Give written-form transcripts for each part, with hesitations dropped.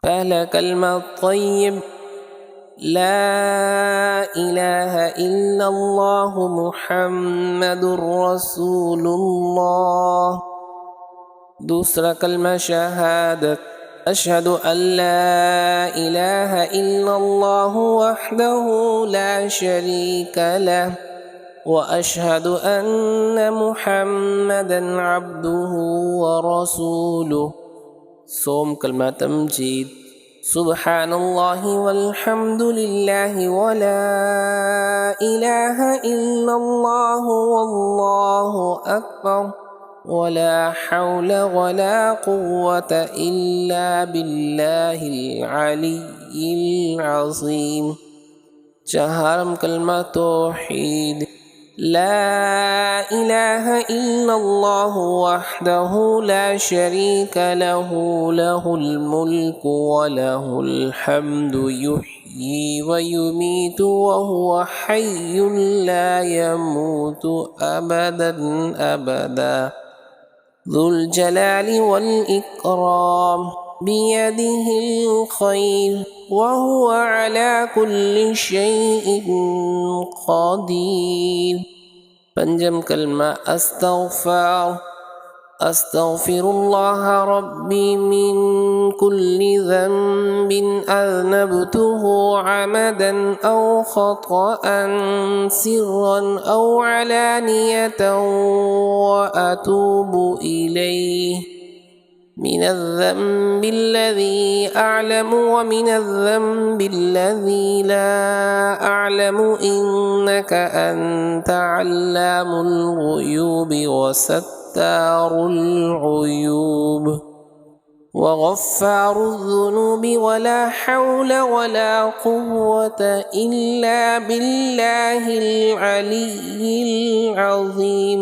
فعل كلمة طيب لا إله إلا الله محمد رسول الله. दूसरा कलमा शहादत अशहदु अल्ला इलाहा इल्लल्लाहु वहदहु ला शरीका लह व अशहदु अन्न मुहम्मदन अब्दुहु व रसूलुहु। सोम कलमा तमजीद सुब्हानल्लाहि वल्हम्दुलिल्लाहि व ला इलाहा इल्लल्लाहु वल्लाहु अकबर वला हौला वला कुव्वता इल्ला बिल्लाहिल अलिय्यिल अज़ीम। चहारम कलमा तौहीद ला इलाहा इल्लल्लाहु वहदहु ला शरीका लहु लहुल मुल्कु व लहुल हम्दु युह्यी व युमीतु व हुवा हय्युन ला यमूतु अबदन अबदा ذुल जलालि वल इकराम बियदिहिल खैर वहुवा अला कुल्लि शैइन क़दीर। पंजम कलमा अस्तग़फिरुल्लाह रब्बी मिन कुल्लि ज़ंबिन अज़नबतुहु अमदन औ ख़तअन सिर्रन औ अलानियतन व अतूबु इलैहि من الذنب الذي أعلم ومن الذنب الذي لا أعلم إنك أنت علام الغيوب وستار العيوب وغفار الذنوب ولا حول ولا قوة إلا بالله العلي العظيم।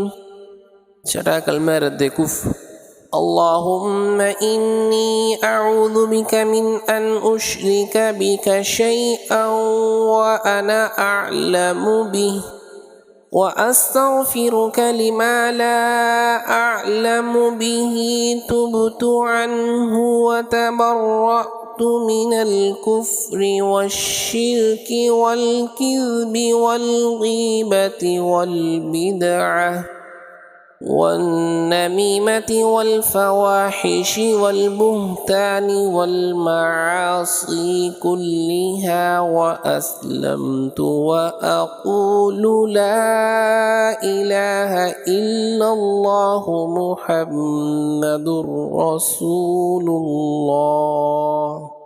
छठा कलमा रद्द कुफ्र اللهم إني أعوذ بك من أن أشرك بك شيئا وأنا أعلم به وأستغفرك لما لا أعلم به تبت عنه وتبرأت من الكفر والشرك والكذب والغيبة والبدعة والنميمة والفواحش والبهتان والمعاصي كلها وأسلمت وأقول لا إله إلا الله محمد رسول الله।